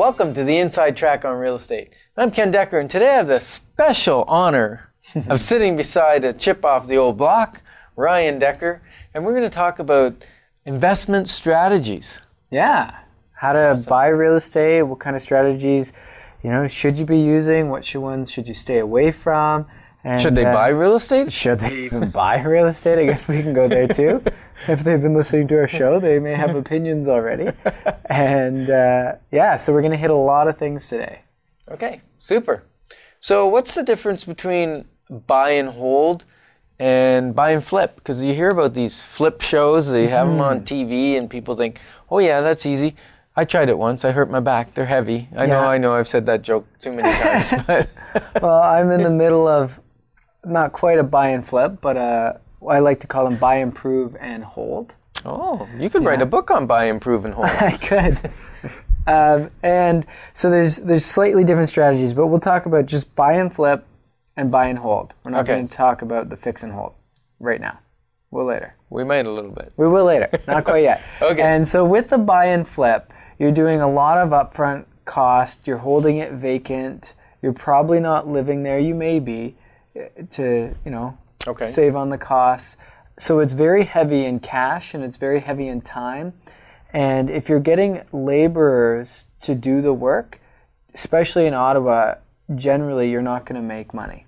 Welcome to the Inside Track on Real Estate. I'm Ken Dekker, and today I have the special honor of sitting beside a chip off the old block, Ryan Dekker, and we're going to talk about investment strategies. Yeah, how to buy real estate, what kind of strategies, should you be using, what ones should you stay away from. And, should they buy real estate? Should they even buy real estate? I guess we can go there too. If they've been listening to our show, they may have opinions already. And so we're going to hit a lot of things today. Okay, super. So what's the difference between buy and hold and buy and flip? Because you hear about these flip shows, they have them on TV, and people think, oh yeah, that's easy. I tried it once. I hurt my back. They're heavy. I know. I've said that joke too many times. But well, I'm in the middle of not quite a buy and flip, but I like to call them buy, improve, and hold. Oh, you could write a book on buy, improve, and hold. I could. And so there's slightly different strategies, but we'll talk about just buy and flip and buy and hold. We're not going to talk about the fix and hold right now. We'll later. We might a little bit. We will later. Not quite yet. Okay. And so with the buy and flip, you're doing a lot of upfront cost. You're holding it vacant. You're probably not living there. You may be to, save on the costs. So it's very heavy in cash and it's very heavy in time. And if you're getting laborers to do the work, especially in Ottawa, generally you're not going to make money.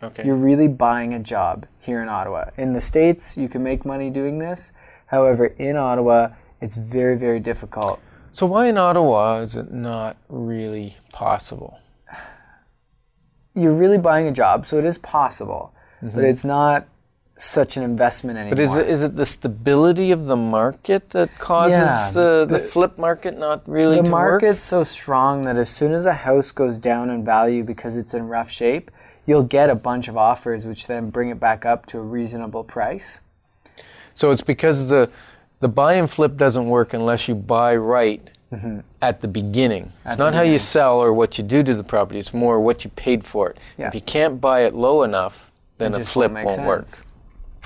Okay. You're really buying a job here in Ottawa. In the States, you can make money doing this. However, in Ottawa, it's very, very difficult. So why in Ottawa is it not really possible? You're really buying a job, so it is possible, but it's not such an investment anymore. But is it the stability of the market that causes the flip market not really to work? The market's so strong that as soon as a house goes down in value because it's in rough shape, you'll get a bunch of offers which then bring it back up to a reasonable price. So it's because the buy and flip doesn't work unless you buy right at the beginning. It's not how you sell or what you do to the property. It's more what you paid for it. Yeah. If you can't buy it low enough, then a flip won't work.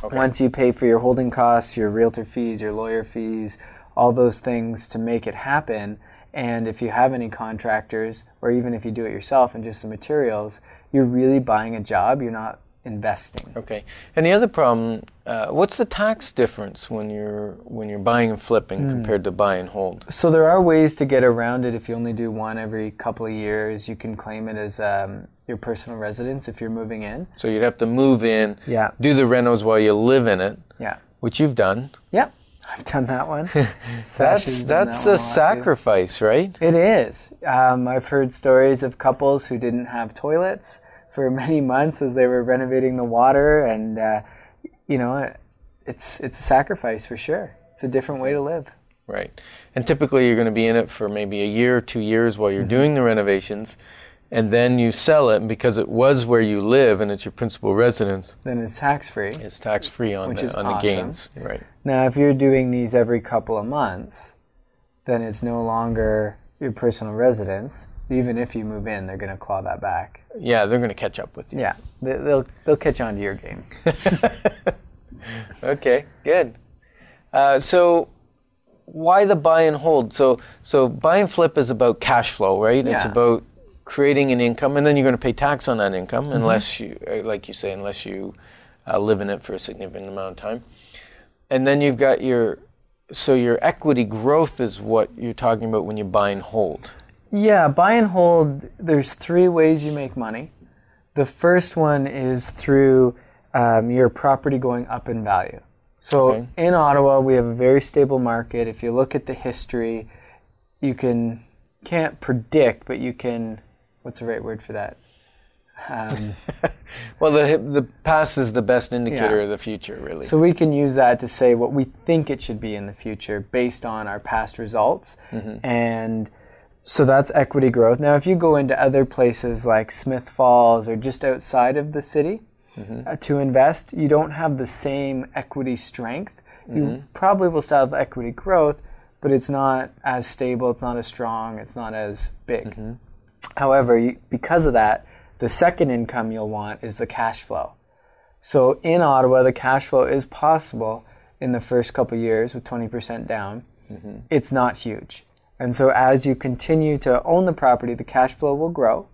Okay. Once you pay for your holding costs, your realtor fees, your lawyer fees, all those things to make it happen, and if you have any contractors, or even if you do it yourself and just the materials, you're really buying a job. You're not investing. Okay. And the other problem, what's the tax difference when you're buying and flipping compared to buy and hold? So there are ways to get around it. If you only do one every couple of years, you can claim it as your personal residence if you're moving in. So you'd have to move in, do the renos while you live in it, which you've done. Yep. I've done that one. That's a sacrifice, right? It is. I've heard stories of couples who didn't have toilets for many months as they were renovating the water, and it's a sacrifice for sure. It's a different way to live. Right. And typically you're going to be in it for maybe a year or 2 years while you're doing the renovations, and then you sell it, and because it was where you live and it's your principal residence, then it's tax-free. It's tax-free on the gains. Right. Now, if you're doing these every couple of months, then it's no longer your personal residence. Even if you move in, they're going to claw that back. Yeah, they're going to catch up with you. Yeah, they'll catch on to your game. Okay, good. So why the buy and hold? So buy and flip is about cash flow, right? Yeah. It's about creating an income, and then you're going to pay tax on that income unless you, like you say, live in it for a significant amount of time. And then you've got your equity growth is what you're talking about when you buy and hold. Yeah, buy and hold, there's 3 ways you make money. The first one is through your property going up in value. So in Ottawa, we have a very stable market. If you look at the history, you can't predict, but you can, what's the right word for that? Well, the past is the best indicator of the future, really. So we can use that to say what we think it should be in the future based on our past results. And so that's equity growth. Now, if you go into other places like Smith Falls or just outside of the city to invest, you don't have the same equity strength. You probably will still have equity growth, but it's not as stable, it's not as strong, it's not as big. However, because of that, the second income you'll want is the cash flow. So in Ottawa, the cash flow is possible in the first couple of years with 20% down. It's not huge. And so as you continue to own the property, the cash flow will grow.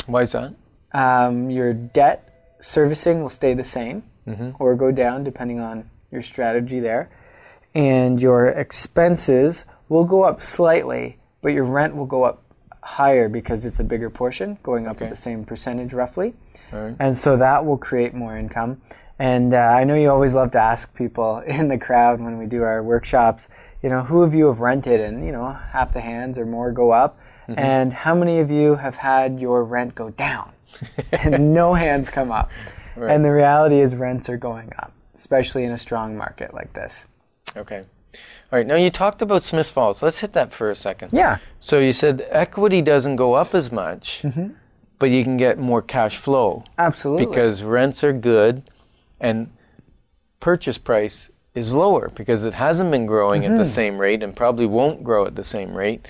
Why is that? Your debt servicing will stay the same or go down depending on your strategy there. And your expenses will go up slightly, but your rent will go up higher because it's a bigger portion, going up at the same percentage roughly. Right. And so that will create more income. And I know you always love to ask people in the crowd when we do our workshops, who of you have rented, and, half the hands or more go up. And how many of you have had your rent go down? And no hands come up. Right. And the reality is rents are going up, especially in a strong market like this. Okay. All right. Now, you talked about Smiths Falls. Let's hit that for a second. Yeah. So you said equity doesn't go up as much, but you can get more cash flow. Absolutely. Because rents are good and purchase price is lower because it hasn't been growing at the same rate and probably won't grow at the same rate.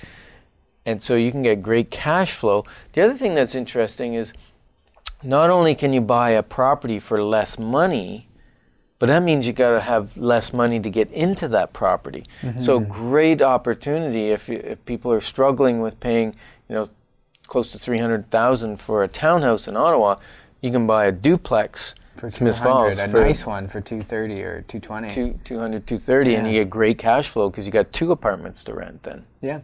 And so you can get great cash flow. The other thing that's interesting is not only can you buy a property for less money, but that means you got to have less money to get into that property. So great opportunity if people are struggling with paying, close to $300,000 for a townhouse in Ottawa, you can buy a duplex for Smiths Falls, a nice one for $230 or $220. $230, and you get great cash flow because you got 2 apartments to rent then. Yeah.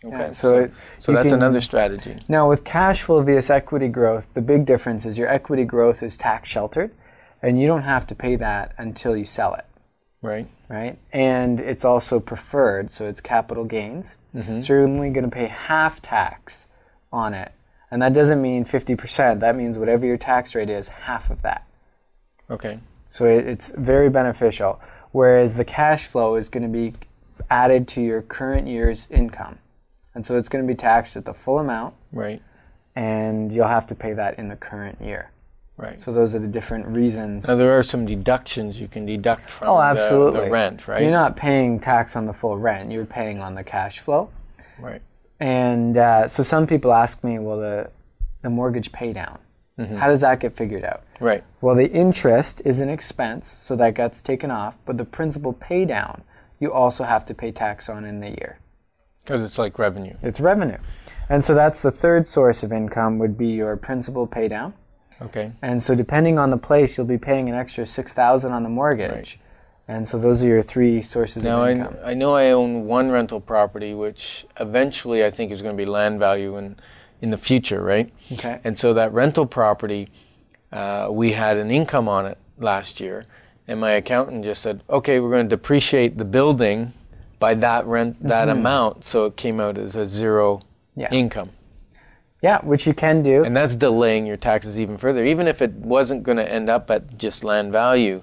Okay. Yeah, So that's another strategy. Now, with cash flow vs equity growth, the big difference is your equity growth is tax sheltered, and you don't have to pay that until you sell it. Right. Right? And it's also preferred, so it's capital gains. So you're only going to pay half tax on it. And that doesn't mean 50%. That means whatever your tax rate is, half of that. Okay. So it's very beneficial. Whereas the cash flow is going to be added to your current year's income. And so it's going to be taxed at the full amount. Right. And you'll have to pay that in the current year. Right. So those are the different reasons. Now, there are some deductions you can deduct from the rent, right? You're not paying tax on the full rent. You're paying on the cash flow. Right. And so some people ask me, well, the mortgage pay down, how does that get figured out? Right. Well, the interest is an expense, so that gets taken off. But the principal pay down, you also have to pay tax on in the year. Because it's like revenue. It's revenue. And so that's the third source of income would be your principal pay down. Okay. And so depending on the place, you'll be paying an extra $6,000 on the mortgage. Right. And so those are your 3 sources of income. Now, I know I own one rental property, which eventually I think is going to be land value in the future, right? Okay. And so that rental property, we had an income on it last year, and my accountant just said, okay, we're going to depreciate the building by that that amount, so it came out as a zero income. Yeah, which you can do. And that's delaying your taxes even further. Even if it wasn't going to end up at just land value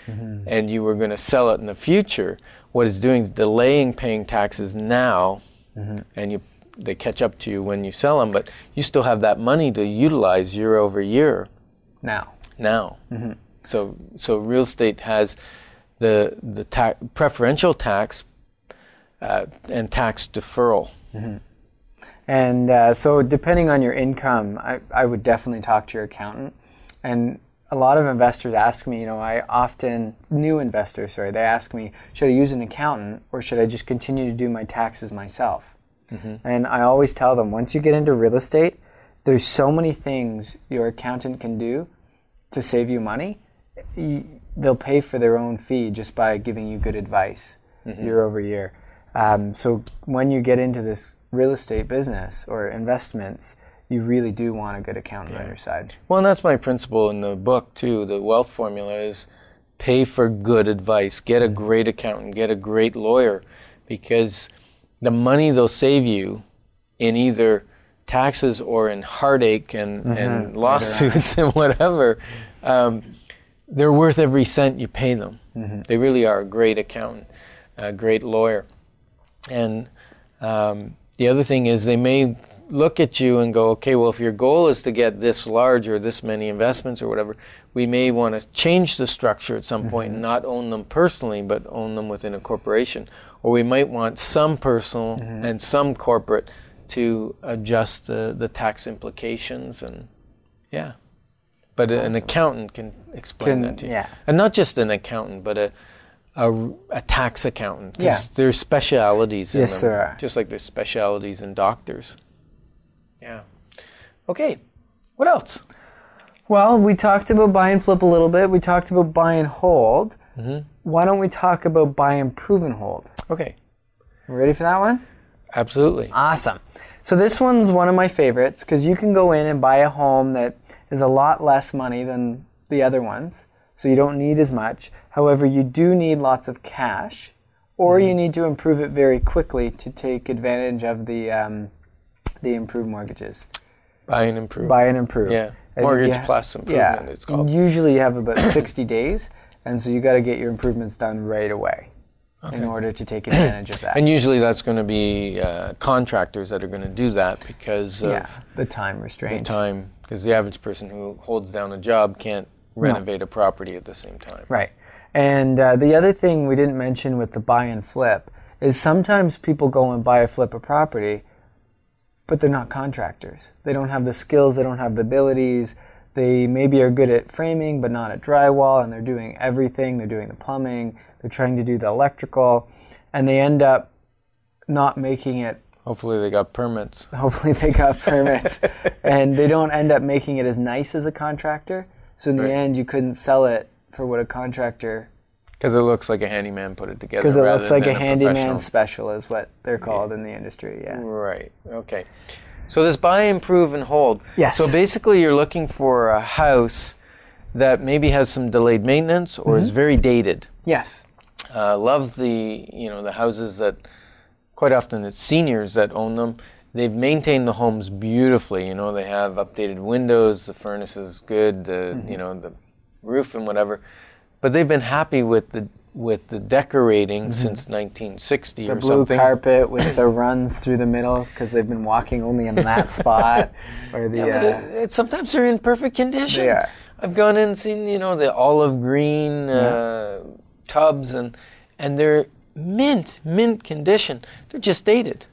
and you were going to sell it in the future, what it's doing is delaying paying taxes now, and they catch up to you when you sell them, but you still have that money to utilize year over year. Now. So real estate has the preferential tax and tax deferral. And so depending on your income, I would definitely talk to your accountant. And a lot of investors ask me, new investors, they ask me, should I use an accountant or should I just continue to do my taxes myself? And I always tell them, once you get into real estate, there's so many things your accountant can do to save you money. They'll pay for their own fee just by giving you good advice year over year. So when you get into this real estate business or investments, you really do want a good accountant on your side. Well, and that's my principle in the book too. The wealth formula is pay for good advice. Get a great accountant. Get a great lawyer, because the money they'll save you in either taxes or in heartache and lawsuits and whatever, they're worth every cent you pay them. They really are a great accountant, a great lawyer. And the other thing is they may look at you and go, okay, well, if your goal is to get this large or this many investments or whatever, we may want to change the structure at some point and not own them personally, but own them within a corporation. Or we might want some personal and some corporate to adjust the tax implications. And but an accountant can explain that to you. And not just an accountant, but a tax accountant. Because there's specialities in them. Yes, there are. Just like there's specialities in doctors. Yeah. Okay. What else? Well, we talked about buy and flip a little bit. We talked about buy and hold. Why don't we talk about buy, improve, and hold? Okay. Ready for that one? Absolutely. Awesome. So this one's one of my favorites because you can go in and buy a home that is a lot less money than the other ones. So you don't need as much. However, you do need lots of cash, or you need to improve it very quickly to take advantage of the improved mortgages. Buy and improve. Buy and improve. Yeah. Mortgage plus improvement, it's called. Usually you have about 60 days, and so you got to get your improvements done right away in order to take advantage of that. And usually that's going to be contractors that are going to do that because of the time restraint. The time, because the average person who holds down a job can't renovate a property at the same time. Right. And the other thing we didn't mention with the buy and flip is sometimes people go and buy or flip a property, but they're not contractors. They don't have the skills, they don't have the abilities. They maybe are good at framing, but not at drywall, and they're doing everything. They're doing the plumbing, they're trying to do the electrical, and they end up not making it. Hopefully they got permits. And they don't end up making it as nice as a contractor. So in the end, you couldn't sell it for what a contractor... Because it looks like a handyman put it together. Because it looks like a handyman special is what they're called in the industry, Right, okay. So this buy, improve, and hold. Yes. So basically you're looking for a house that maybe has some delayed maintenance or is very dated. Yes. Love the houses that, quite often it's seniors that own them. They've maintained the homes beautifully. They have updated windows, the furnace is good, the roof and whatever. But they've been happy with the decorating since 1960 or something. The blue carpet with the runs through the middle because they've been walking only in that spot. Or the sometimes they're in perfect condition. They are. I've gone in and seen the olive green tubs and they're mint condition. They're just dated.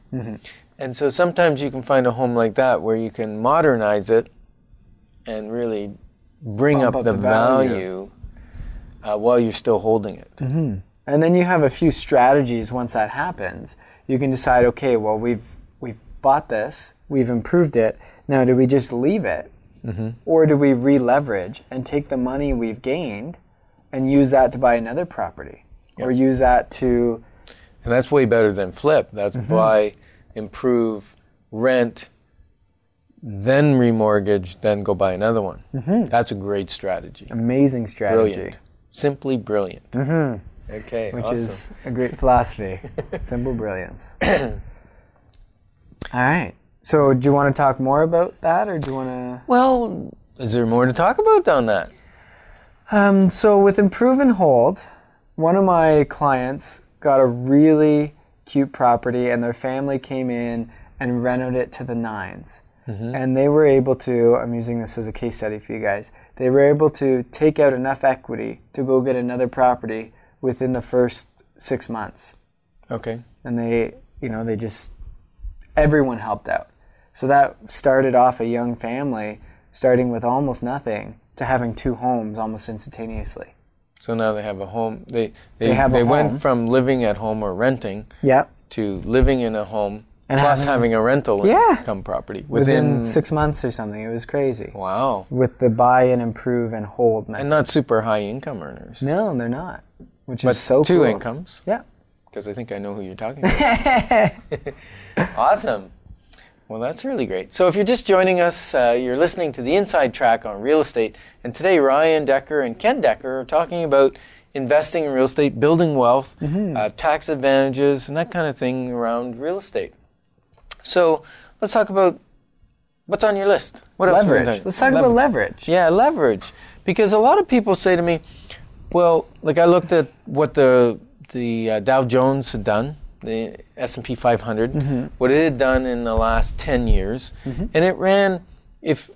And so sometimes you can find a home like that where you can modernize it and really bring up the value. While you're still holding it. And then you have a few strategies once that happens. You can decide, okay, well, we've bought this, we've improved it, now do we just leave it? Or do we re-leverage and take the money we've gained and use that to buy another property? Or use that to... And that's way better than flip. That's buy, improve, rent, then remortgage, then go buy another one. That's a great strategy. Amazing strategy. Brilliant. Simply brilliant. Okay, Which awesome. is a great philosophy. Simple brilliance. All right. So do you want to talk more about that, or do you want to... Well, is there more to talk about on that? So with improve and hold, one of my clients got a really cute property, and their family came in and renovated it to the nines. And they were able to, I'm using this as a case study for you guys, they were able to take out enough equity to go get another property within the first 6 months. Okay. And everyone helped out. So that started off a young family, starting with almost nothing, to having 2 homes almost instantaneously. So now they have a home. They home. went from living at home or renting to living in a home and plus having a rental income property within 6 months or something. It was crazy. Wow. With the buy and improve and hold method. And not super high income earners. No, they're not. Which is so cool. 2 incomes. Yeah. Because I think I know who you're talking about. Awesome. Well, that's really great. So if you're just joining us, you're listening to the Inside Track on real estate. And today, Ryan Dekker and Ken Dekker are talking about investing in real estate, building wealth, tax advantages, and that kind of thing around real estate. So let's talk about what's on your list. What leverage. Else let's talk about leverage. Yeah, leverage. Because a lot of people say to me, well, like I looked at what the Dow Jones had done, the S&P 500, what it had done in the last 10 years, and it ran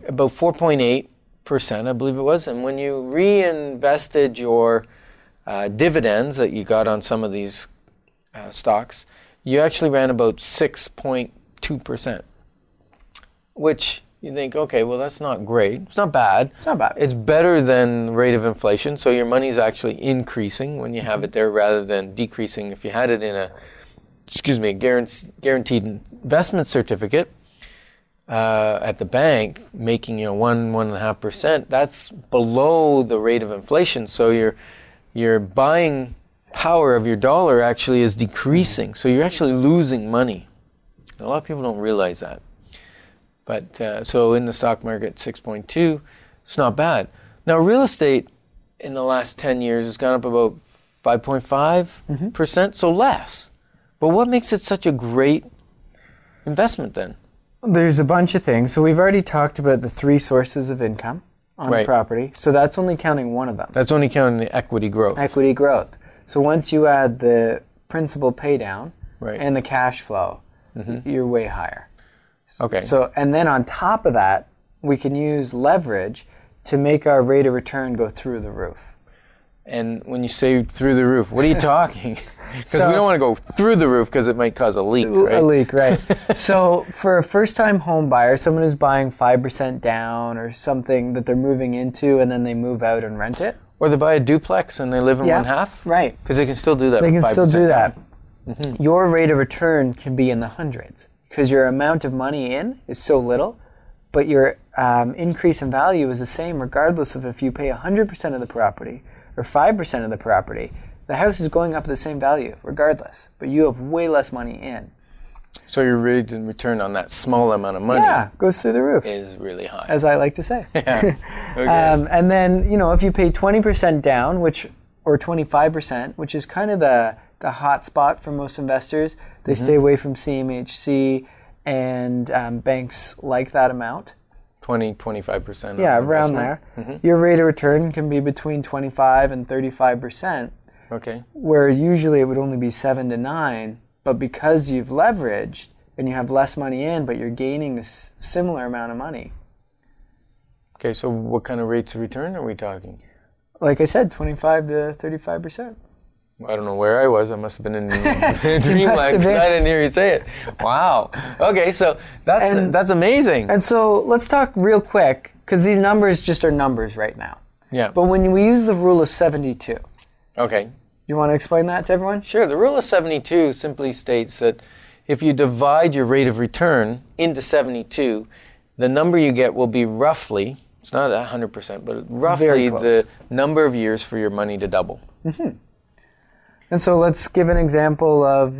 about 4.8%, I believe it was, and when you reinvested your dividends that you got on some of these stocks, you actually ran about 6.2%, which you think, okay, well, that's not great. It's not bad. It's not bad. It's better than rate of inflation, so your money is actually increasing when you have it there rather than decreasing if you had it in a guaranteed investment certificate at the bank, making 1.5%. That's below the rate of inflation, so your buying power of your dollar actually is decreasing, so you're actually losing money. A lot of people don't realize that. But so in the stock market, 6.2, it's not bad. Now, real estate in the last 10 years has gone up about 5.5%, so less. But what makes it such a great investment then? There's a bunch of things. So we've already talked about the 3 sources of income on the property. So that's only counting one of them. That's only counting the equity growth. Equity growth. So once you add the principal pay down and the cash flow, you're way higher. Okay. So, and then on top of that, we can use leverage to make our rate of return go through the roof. And when you say through the roof, what are you talking? Because we don't want to go through the roof because it might cause a leak, right? A leak, right. So for a first-time home buyer, someone who's buying 5% down or something that they're moving into and then they move out and rent it. Or they buy a duplex and they live in one half. Right. Because they can still do that. They can still do that. Mm-hmm. Your rate of return can be in the hundreds because your amount of money in is so little, but your increase in value is the same regardless of if you pay 100% of the property or 5% of the property. The house is going up at the same value regardless, but you have way less money in. So your rate of return on that small amount of money goes through the roof. Is really high. As I like to say. Okay. And then, if you pay 20% down, or 25%, which is kind of the hot spot for most investors, they stay away from CMHC and banks like that amount. 25%. Yeah, around there. Mm-hmm. Your rate of return can be between 25 and 35%. Okay. Where usually it would only be 7 to 9, but because you've leveraged and you have less money in, but you're gaining this similar amount of money. Okay, so what kind of rates of return are we talking? Like I said, 25 to 35%. I don't know where I was. I must have been in dreamland because I didn't hear you say it. Wow. Okay, so that's amazing. And so let's talk real quick, because these numbers just are numbers right now. Yeah. But when we use the rule of 72. Okay. You want to explain that to everyone? Sure. The rule of 72 simply states that if you divide your rate of return into 72, the number you get will be roughly, it's not 100%, but roughly the number of years for your money to double. Mm-hmm. And so let's give an example of,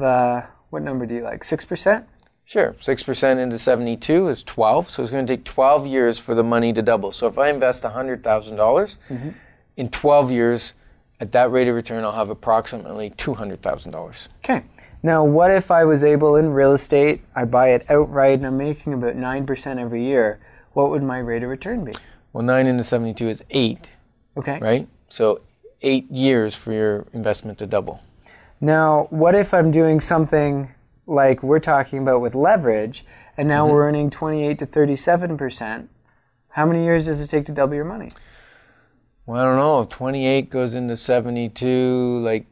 what number do you like, 6%? Sure. 6% into 72 is 12, so it's going to take 12 years for the money to double. So if I invest $100,000, in 12 years, at that rate of return, I'll have approximately $200,000. Okay. Now, what if I was able in real estate, I buy it outright, and I'm making about 9% every year, what would my rate of return be? Well, 9 into 72 is 8. Okay. Right? So 8 years for your investment to double. Now, what if I'm doing something like we're talking about with leverage, and now we're earning 28 to 37%? How many years does it take to double your money? Well, I don't know. If 28 goes into 72, like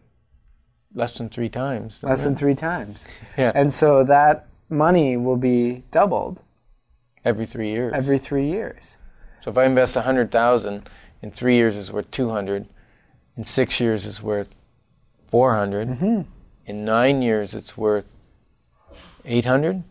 less than 3 times. Less than 3 times. Yeah. And so that money will be doubled. Every 3 years. Every 3 years. So if I invest $100,000, in 3 years it's worth $200. In 6 years it's worth $400. In 9 years it's worth $800.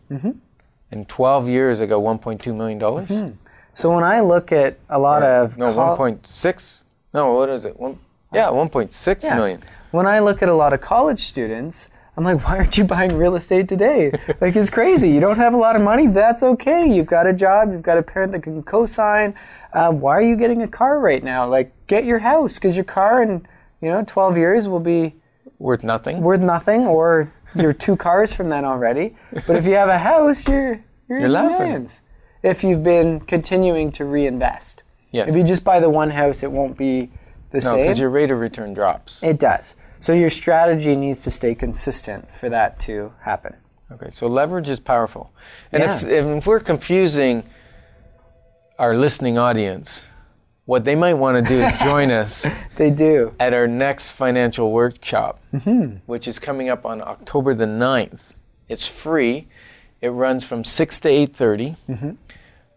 In 12 years I got $1.2 million. So when I look at a lot of... No, 1.6. No, what is it? 1.6 million. When I look at a lot of college students, I'm like, why aren't you buying real estate today? Like, it's crazy. You don't have a lot of money? That's okay. You've got a job. You've got a parent that can co-sign. Why are you getting a car right now? Like, get your house, because your car in 12 years will be... Worth nothing, or you're 2 cars from that already. But if you have a house, you're in laughing. Millions. If you've been continuing to reinvest. Yes. If you just buy the one house, it won't be the same. No, because your rate of return drops. It does. So your strategy needs to stay consistent for that to happen. Okay, so leverage is powerful. And if we're confusing our listening audience, what they might want to do is join us They do. At our next financial workshop, which is coming up on October the 9th. It's free. It runs from 6 to 8:30.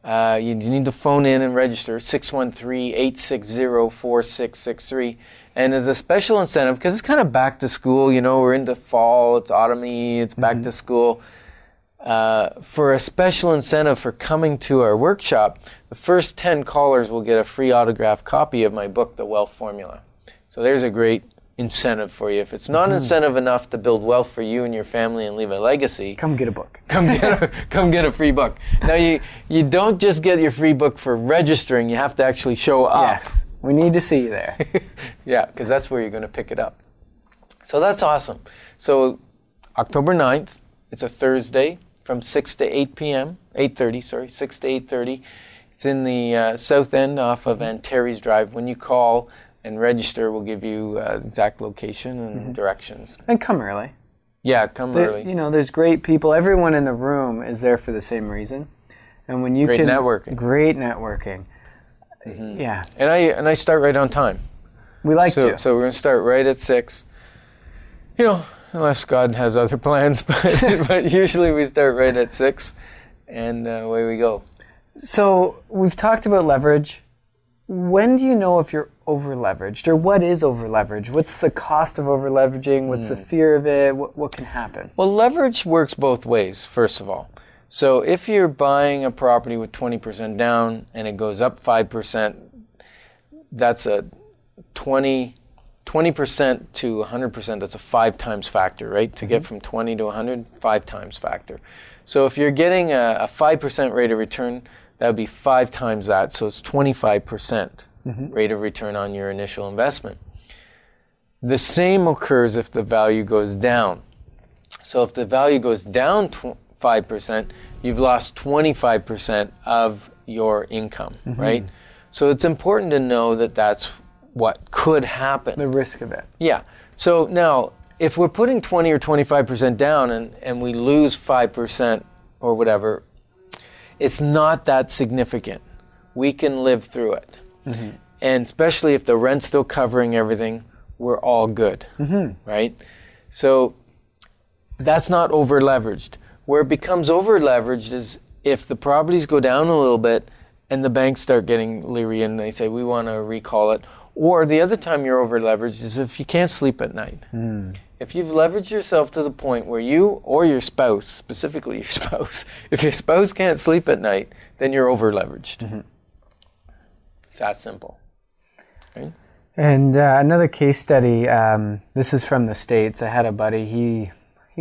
You need to phone in and register, 613-860-4663. And as a special incentive, because it's kind of back to school, we're into fall, it's autumn-y, it's back to school. For a special incentive for coming to our workshop, the first 10 callers will get a free autographed copy of my book, The Wealth Formula. So there's a great incentive for you. If it's not incentive enough to build wealth for you and your family and leave a legacy, come get a book. Come get a free book. Now you don't just get your free book for registering. You have to actually show up. Yes, we need to see you there. Yeah, because that's where you're going to pick it up. So that's awesome. So October 9th, it's a Thursday from 6 to 8 p.m. 6 to 8:30. It's in the south end off of Antares Drive. When you call and register, we'll give you exact location and directions. And come early. Yeah, come early. There's great people. Everyone in the room is there for the same reason. And when you Great networking. Great networking. Yeah. And I start right on time. We like to. So we're going to start right at 6. Unless God has other plans, but usually we start right at 6, and away we go. So we've talked about leverage. When do you know if you're over-leveraged, or what is over-leverage? What's the cost of over-leveraging? What's the fear of it? What can happen? Well, leverage works both ways, first of all. So if you're buying a property with 20% down and it goes up 5%, that's a 20% to 100%, that's a 5 times factor, right? To get from 20 to 100, 5 times factor. So if you're getting a 5% rate of return, that would be 5 times that, so it's 25% rate of return on your initial investment. The same occurs if the value goes down. So if the value goes down 5%, you've lost 25% of your income, right? So it's important to know that that's what could happen. The risk of it. Yeah. So now, if we're putting 20 or 25% down and we lose 5% or whatever, it's not that significant. We can live through it. And especially if the rent's still covering everything, we're all good, right? So that's not over-leveraged. Where it becomes over-leveraged is if the properties go down a little bit and the banks start getting leery and they say, we want to recall it. Or the other time you're over-leveraged is if you can't sleep at night. If you've leveraged yourself to the point where you or your spouse, specifically your spouse, if your spouse can't sleep at night, then you're over-leveraged. It's that simple. Right? And another case study, this is from the States. I had a buddy, he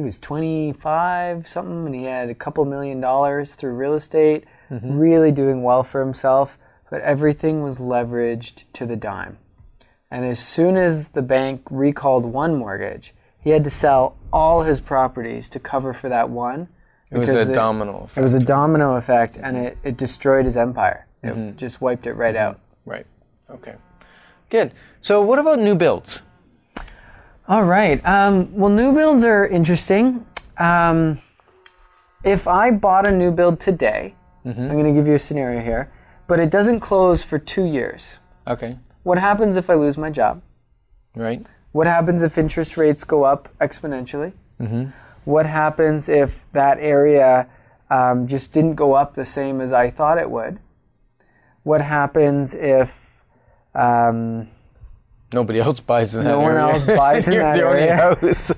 was 25 something, and he had a couple $1 million through real estate, really doing well for himself, but everything was leveraged to the dime. And as soon as the bank recalled one mortgage, he had to sell all his properties to cover for that one. It was a domino effect. It was a domino effect, and it destroyed his empire. It just wiped it right out. Right. Okay. Good. So what about new builds? All right. Well, new builds are interesting. If I bought a new build today, I'm going to give you a scenario here, but it doesn't close for 2 years. Okay. What happens if I lose my job? Right. What happens if interest rates go up exponentially? What happens if that area just didn't go up the same as I thought it would? What happens if nobody else buys in that area? No one else buys in that area. House.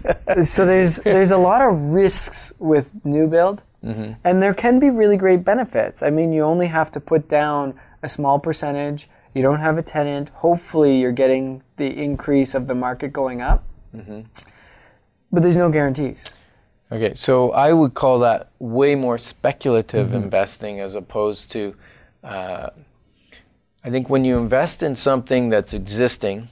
So there's a lot of risks with new build, and there can be really great benefits. I mean, you only have to put down a small percentage. You don't have a tenant. Hopefully, you're getting the increase of the market going up. But there's no guarantees. Okay, so I would call that way more speculative investing as opposed to, I think when you invest in something that's existing,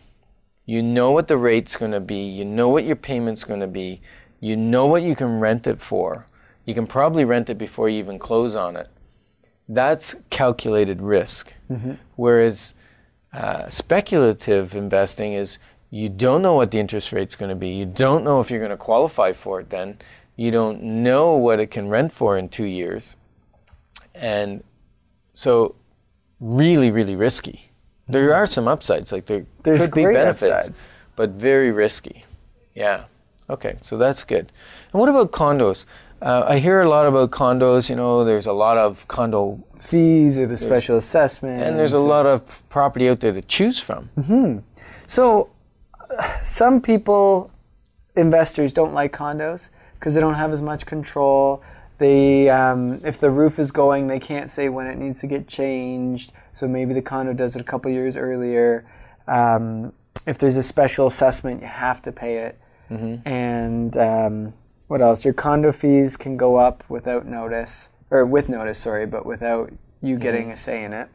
you know what the rate's going to be, you know what your payment's going to be, you know what you can rent it for. You can probably rent it before you even close on it. That's calculated risk. Whereas speculative investing is you don't know what the interest rate's going to be. You don't know if you're going to qualify for it then. You don't know what it can rent for in 2 years. And so really, really risky. There are some upsides. Like there's could be benefits, upsides, but very risky. Yeah. Okay, so that's good. And what about condos? I hear a lot about condos. There's a lot of condo fees or the special assessment. And there's a lot of property out there to choose from. Mm-hmm. So some people, investors, don't like condos because they don't have as much control. They, if the roof is going, they can't say when it needs to get changed. So maybe the condo does it a couple years earlier. If there's a special assessment, you have to pay it. Mm-hmm. And what else? Your condo fees can go up without notice, or with notice, sorry, but without you getting a say in it.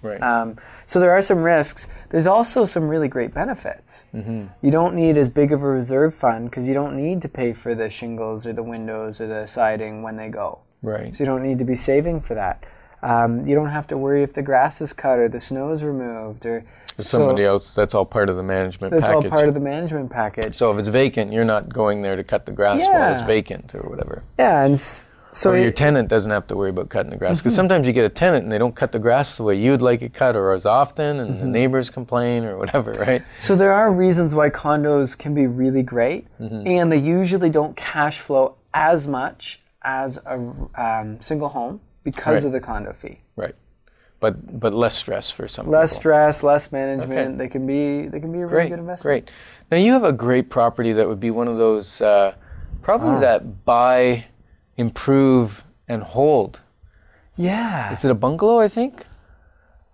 Right. So there are some risks. There's also some really great benefits. Mm-hmm. You don't need as big of a reserve fund because you don't need to pay for the shingles or the windows or the siding when they go. Right. So you don't need to be saving for that. You don't have to worry if the grass is cut or the snow is removed or somebody else. That's all part of the management package. That's all part of the management package. So if it's vacant, you're not going there to cut the grass while it's vacant or whatever. Yeah, and so your tenant doesn't have to worry about cutting the grass because sometimes you get a tenant and they don't cut the grass the way you'd like it cut or as often, and the neighbors complain or whatever, right? So there are reasons why condos can be really great, and they usually don't cash flow as much as a single home because of the condo fee. Right. But less stress for some less people. Stress, less management. Okay. They can be a really good investment. Great. Now you have a great property that would be one of those probably that buy, improve, and hold. Yeah. Is it a bungalow, I think?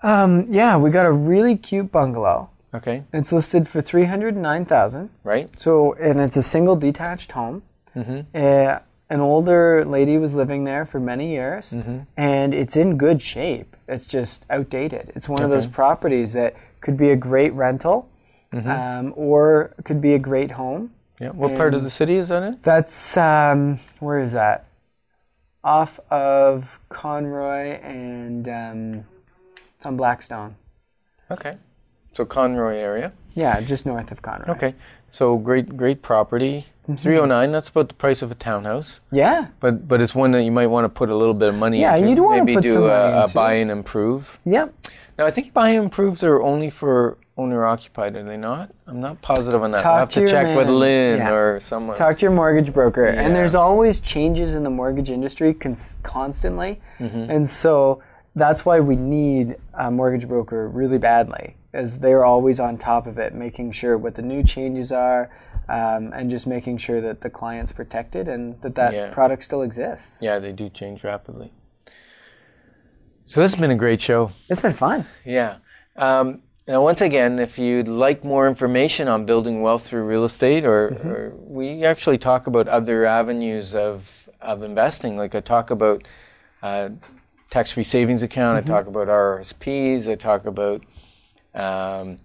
Yeah, we got a really cute bungalow. Okay. It's listed for $309,000. Right. So, and it's a single detached home. Mm-hmm. An older lady was living there for many years, and it's in good shape. It's just outdated. It's one of those properties that could be a great rental, or could be a great home. Yeah. What part of the city is that in? That's where is that? Off of Conroy and it's on Blackstone. Okay. So Conroy area. Yeah, just north of Conroy. Okay. So great property. 309, that's about the price of a townhouse. Yeah. But it's one that you might want to put a little bit of money into. Yeah, you'd want to maybe put do some money a into. buy and improve. Yep. Now I think buy and improves are only for owner occupied, are they not? I'm not positive on that. I'll have to check with Lynn or someone. Talk to your mortgage broker. Yeah. And there's always changes in the mortgage industry constantly. And so that's why we need a mortgage broker really badly, as they're always on top of it, making sure what the new changes are, and just making sure that the client's protected and that product still exists. Yeah, they do change rapidly. So this has been a great show. It's been fun. Yeah. Now, once again, if you'd like more information on building wealth through real estate, or we actually talk about other avenues of investing. Like I talk about tax-free savings account. I talk about RRSPs. I talk about I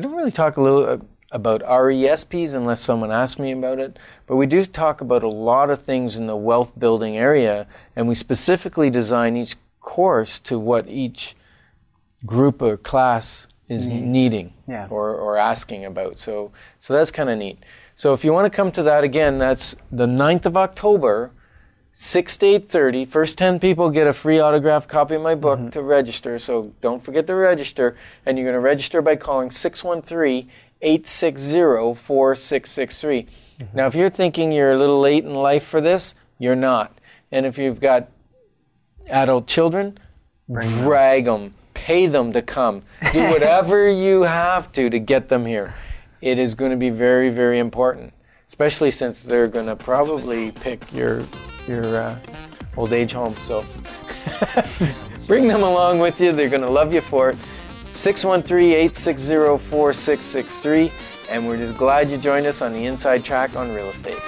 don't really talk about RESPs unless someone asks me about it. But we do talk about a lot of things in the wealth building area, and we specifically design each course to what each group or class is needing or asking about. So that's kind of neat. So if you want to come to that again, that's the 9th of October, 6 to 8:30. First 10 people get a free autographed copy of my book to register. So don't forget to register. And you're going to register by calling 613-860-4663. Now, if you're thinking you're a little late in life for this, you're not. And if you've got adult children, drag them. Pay them to come. Do whatever you have to get them here. It is going to be very, very important, especially since they're going to probably pick your old age home. So bring them along with you. They're going to love you for it. 613-860-4663. And we're just glad you joined us on the Inside Track on Real Estate.